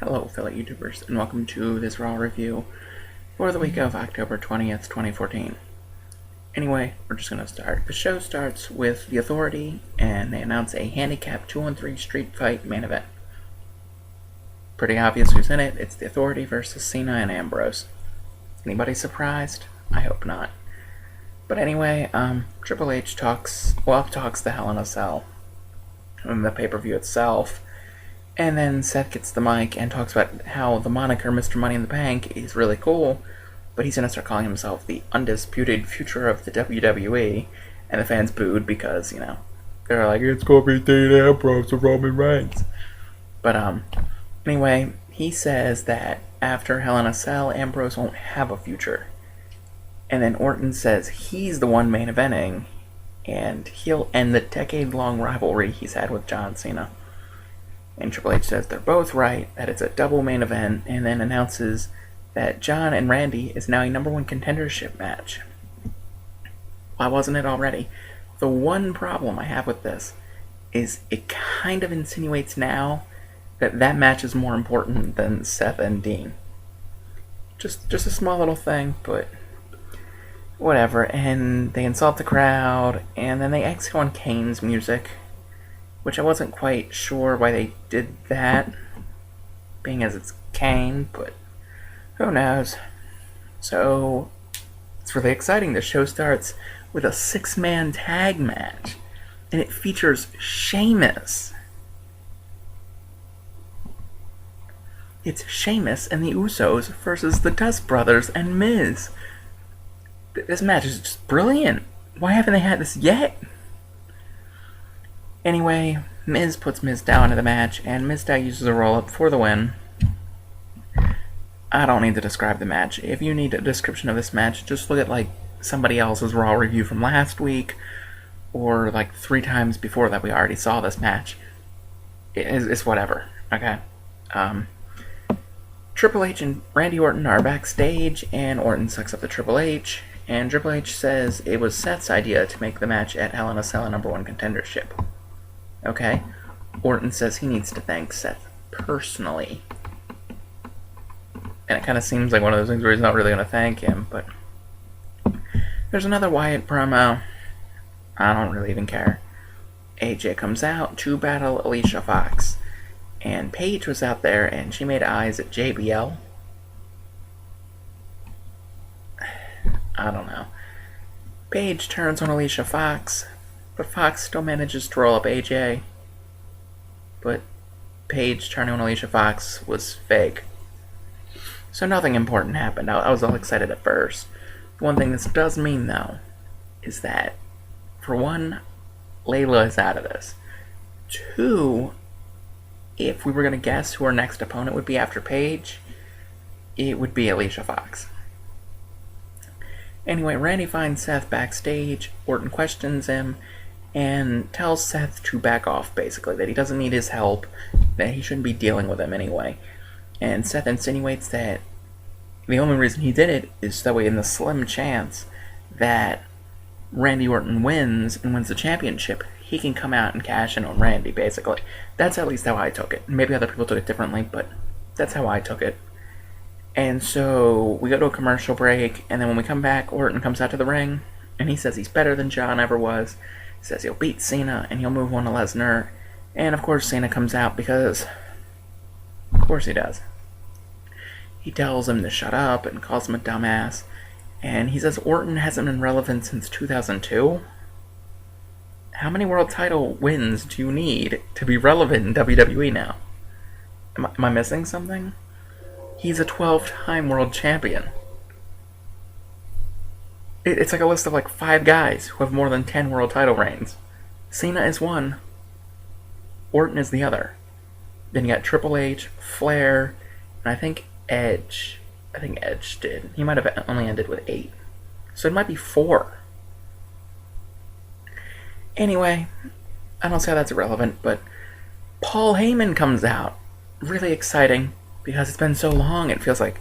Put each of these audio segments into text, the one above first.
Hello, fellow YouTubers, and welcome to this Raw review for the week of October 20th, 2014. Anyway, we're just going to start. The show starts with The Authority, and they announce a handicap 2-on-3 street fight main event. Pretty obvious who's in it. It's The Authority versus Cena and Ambrose. Anybody surprised? I hope not. But anyway, Triple H talks the Hell in a Cell in the pay-per-view itself. And then Seth gets the mic and talks about how the moniker Mr. Money in the Bank is really cool, but he's going to start calling himself the undisputed future of the WWE, and the fans booed because, they're like, it's going to be Dean Ambrose or Roman Reigns. But, anyway, he says that after Hell in a Cell, Ambrose won't have a future. And then Orton says he's the one main eventing, and he'll end the decade-long rivalry he's had with John Cena. And Triple H says they're both right, that it's a double main event, and then announces that John and Randy is now a #1 contendership match. Why wasn't it already? The one problem I have with this is it kind of insinuates now that that match is more important than Seth and Dean. Just a small little thing, but whatever. And they insult the crowd, and then they exit on Kane's music, which I wasn't quite sure why they did that, being as it's Kane, but who knows. So, it's really exciting. The show starts with a 6-man tag match, and it features Sheamus. It's Sheamus and the Usos versus the Dust Brothers and Miz. This match is just brilliant. Why haven't they had this yet? Anyway, Miz puts Mizdow into the match, and Mizdow uses a roll-up for the win. I don't need to describe the match. If you need a description of this match, just look at, somebody else's Raw review from last week, or, 3 times before that we already saw this match. It's whatever, okay? Triple H and Randy Orton are backstage, and Orton sucks up to Triple H, and Triple H says it was Seth's idea to make the match at Hell in a Cell a #1 contendership. Okay, Orton says he needs to thank Seth personally. And it kind of seems like one of those things where he's not really going to thank him, but there's another Wyatt promo. I don't really even care. AJ comes out to battle Alicia Fox. And Paige was out there, and she made eyes at JBL. I don't know. Paige turns on Alicia Fox, but Fox still manages to roll up AJ. But Paige turning on Alicia Fox was fake. So nothing important happened. I was all excited at first. One thing this does mean, though, is that, for one, Layla is out of this. 2, if we were going to guess who our next opponent would be after Paige, it would be Alicia Fox. Anyway, Randy finds Seth backstage. Orton questions him and tells Seth to back off, basically, that he doesn't need his help, that he shouldn't be dealing with him anyway. And Seth insinuates that the only reason he did it is that way, in the slim chance that Randy Orton wins and wins the championship, he can come out and cash in on Randy, basically. That's at least how I took it. Maybe other people took it differently, but that's how I took it. And so we go to a commercial break, and then when we come back, Orton comes out to the ring, and he says he's better than John ever was. He says he'll beat Cena, and he'll move on to Lesnar. And of course Cena comes out because, of course he does. He tells him to shut up and calls him a dumbass. And he says Orton hasn't been relevant since 2002. How many world title wins do you need to be relevant in WWE now? Am I missing something? He's a 12-time world champion. It's like a list of 5 guys who have more than 10 world title reigns. Cena is one. Orton is the other. Then you got Triple H, Flair, and I think Edge. I think Edge did. He might have only ended with 8. So it might be 4. Anyway, I don't see how that's irrelevant, but Paul Heyman comes out. Really exciting, because it's been so long, it feels like,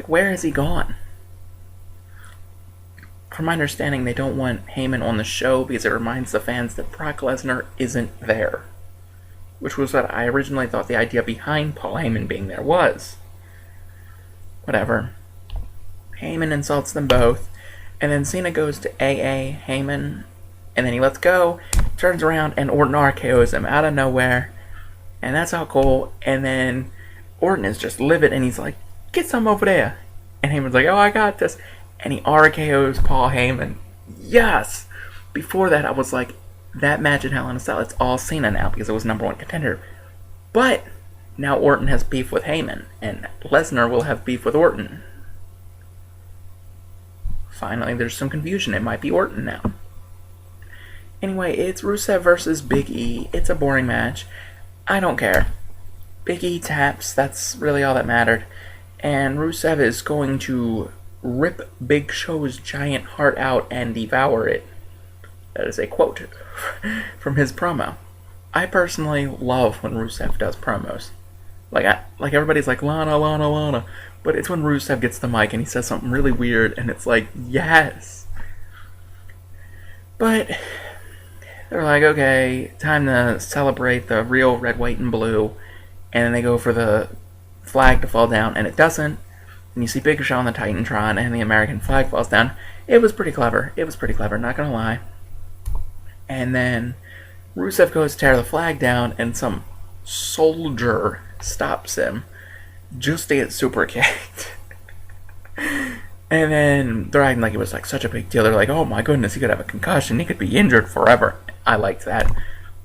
where has he gone? From my understanding, they don't want Heyman on the show because it reminds the fans that Brock Lesnar isn't there. which was what I originally thought the idea behind Paul Heyman being there was. Whatever. Heyman insults them both, and then Cena goes to AA Heyman, and then he lets go, turns around, and Orton RKOs him out of nowhere, and that's all cool. And then Orton is just livid, and he's like, "Get some over there." And Heyman's like, "Oh, I got this." And he RKOs Paul Heyman. Yes! Before that, I was like, that match in Hell in a Cell, it's all Cena now, because it was #1 contender. But now Orton has beef with Heyman, and Lesnar will have beef with Orton. Finally, there's some confusion. It might be Orton now. Anyway, it's Rusev versus Big E. It's a boring match. I don't care. Big E taps. That's really all that mattered. And Rusev is going to rip Big Show's giant heart out and devour it. That is a quote from his promo. I personally love when Rusev does promos. Like everybody's like, Lana, Lana, Lana. But it's when Rusev gets the mic and he says something really weird, and it's like, yes. But they're like, okay, time to celebrate the real red, white, and blue. And then they go for the flag to fall down, and it doesn't. And you see Big Show on the Titantron, and the American flag falls down. It was pretty clever. It was pretty clever, not gonna lie. And then Rusev goes to tear the flag down, and some soldier stops him just to get super kicked. And then they're acting like it was like such a big deal. They're like, oh my goodness, he could have a concussion. He could be injured forever. I liked that.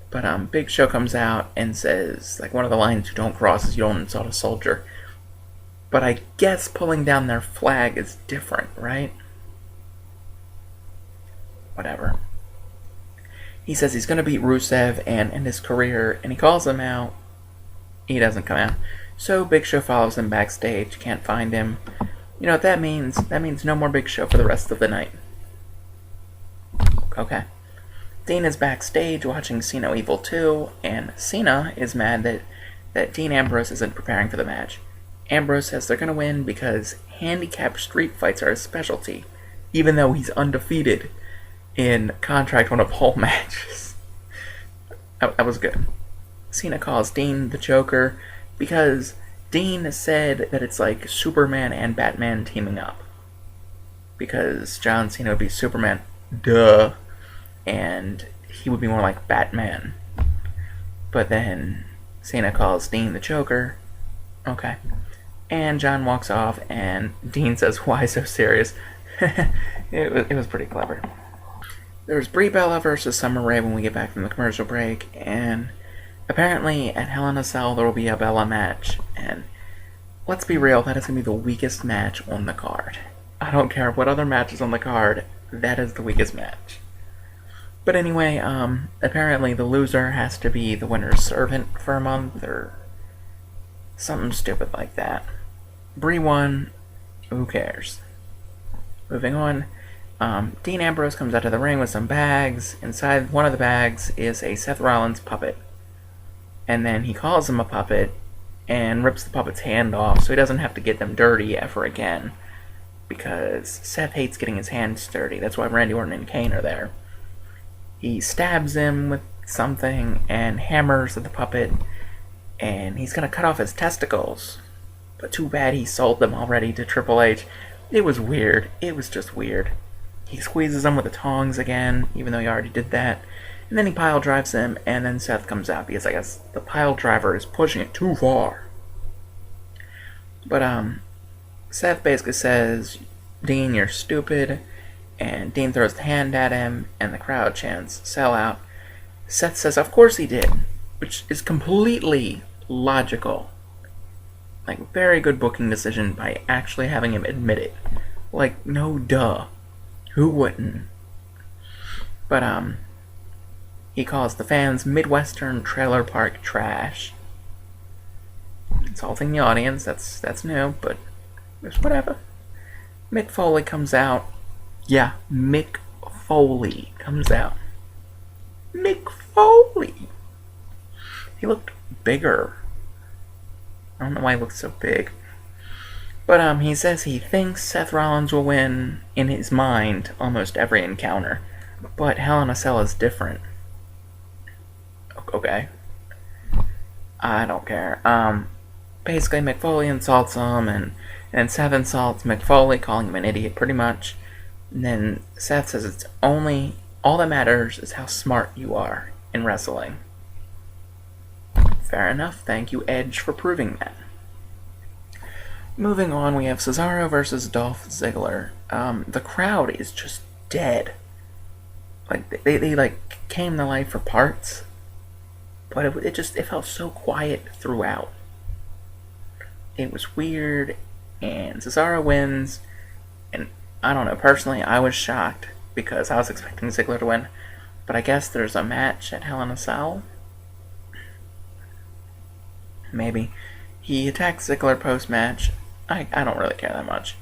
But Big Show comes out and says, like, one of the lines you don't cross is you don't insult a soldier. But I guess pulling down their flag is different, right? Whatever. He says he's going to beat Rusev and end his career, and he calls him out. He doesn't come out. So Big Show follows him backstage, can't find him. You know what that means? That means no more Big Show for the rest of the night. Okay. Dean is backstage watching Cena Evil 2, and Cena is mad that Dean Ambrose isn't preparing for the match. Ambrose says they're going to win because handicap street fights are his specialty, even though he's undefeated in contract on a pole matches. That was good. Cena calls Dean the Joker because Dean said that it's like Superman and Batman teaming up. Because John Cena would be Superman, duh, and he would be more like Batman. But then Cena calls Dean the Joker. Okay. And John walks off, and Dean says, why so serious? It was pretty clever. There's Brie Bella versus Summer Rae when we get back from the commercial break, and apparently at Hell in a Cell there will be a Bella match, and let's be real, that is going to be the weakest match on the card. I don't care what other match is on the card, that is the weakest match. But anyway, apparently the loser has to be the winner's servant for a month, or something stupid like that. Brie won, who cares? Moving on, Dean Ambrose comes out of the ring with some bags. Inside one of the bags is a Seth Rollins puppet. And then he calls him a puppet and rips the puppet's hand off so he doesn't have to get them dirty ever again. Because Seth hates getting his hands dirty. That's why Randy Orton and Kane are there. He stabs him with something and hammers at the puppet. And he's going to cut off his testicles. But too bad he sold them already to Triple H. It was weird. It was just weird. He squeezes him with the tongs again, even though he already did that. And then he pile drives him, and then Seth comes out because I guess the pile driver is pushing it too far. But Seth basically says, Dean, you're stupid. And Dean throws the hand at him, and the crowd chants, sell out. Seth says, of course he did. Which is completely logical. Like, very good booking decision by actually having him admit it. Like, no duh. Who wouldn't? But, he calls the fans Midwestern trailer park trash. Insulting the audience, that's new, but it's whatever. Mick Foley comes out. Yeah, Mick Foley comes out. Mick Foley! He looked bigger. I don't know why he looked so big. But he says he thinks Seth Rollins will win in his mind almost every encounter. But Hell in a Cell is different. Okay. I don't care. Basically, Mick Foley insults him, and Seth insults Mick Foley, calling him an idiot, pretty much. And then Seth says it's only all that matters is how smart you are in wrestling. Fair enough. Thank you, Edge, for proving that. Moving on, we have Cesaro versus Dolph Ziggler. The crowd is just dead. Like they like came to life for parts, but it felt so quiet throughout. It was weird, and Cesaro wins, and I don't know, personally I was shocked because I was expecting Ziggler to win, but I guess there's a match at Hell in a Cell. Maybe. He attacks Ziggler post-match. I don't really care that much.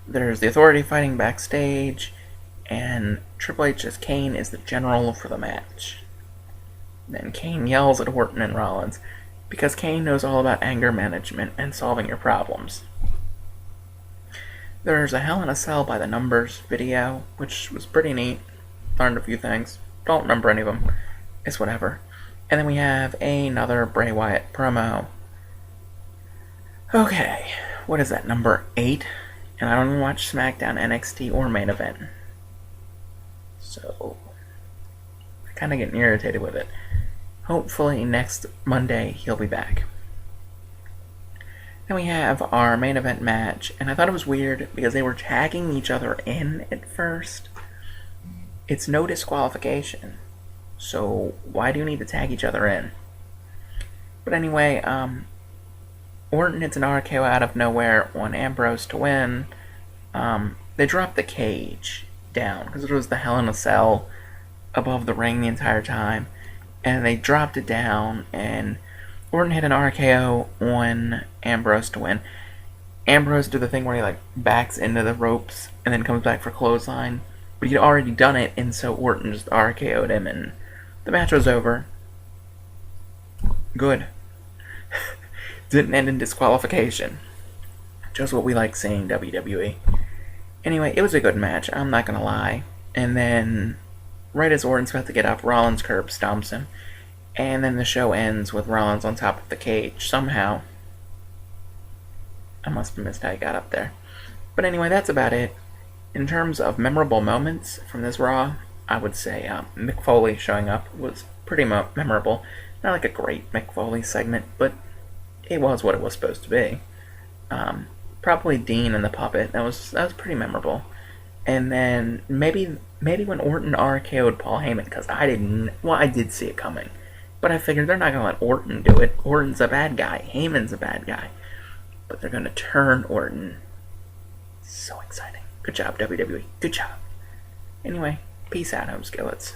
There's the Authority fighting backstage, and Triple H as Kane is the general for the match. Then Kane yells at Orton and Rollins, because Kane knows all about anger management and solving your problems. There's a Hell in a Cell by the Numbers video, which was pretty neat. Learned a few things. Don't remember any of them. It's whatever. And then we have another Bray Wyatt promo. Okay, what is that, number 8? And I don't even watch SmackDown, NXT, or Main Event. So, I'm kind of getting irritated with it. Hopefully next Monday he'll be back. Then we have our main event match, and I thought it was weird because they were tagging each other in at first. It's no disqualification, so why do you need to tag each other in? But anyway, Orton hits an RKO out of nowhere on Ambrose to win. They dropped the cage down because it was the Hell in a Cell above the ring the entire time, and they dropped it down, and Orton hit an RKO on Ambrose to win. Ambrose did the thing where he like backs into the ropes and then comes back for clothesline, but he'd already done it, and so Orton just RKO'd him, and the match was over. Good. Didn't end in disqualification. Just what we like seeing, WWE. Anyway, it was a good match, I'm not gonna lie. And then, right as Orton's about to get up, Rollins curb stomps him. And then the show ends with Rollins on top of the cage, somehow. I must have missed how he got up there. But anyway, that's about it. In terms of memorable moments from this Raw, I would say Mick Foley showing up was pretty memorable. Not like a great Mick Foley segment, but it was what it was supposed to be. Probably Dean and the puppet. That was pretty memorable. And then maybe when Orton RKO'd Paul Heyman, because I did see it coming, but I figured they're not gonna let Orton do it. Orton's a bad guy. Heyman's a bad guy, but they're gonna turn Orton. So exciting. Good job, WWE. Good job. Anyway, peace out, home skillets.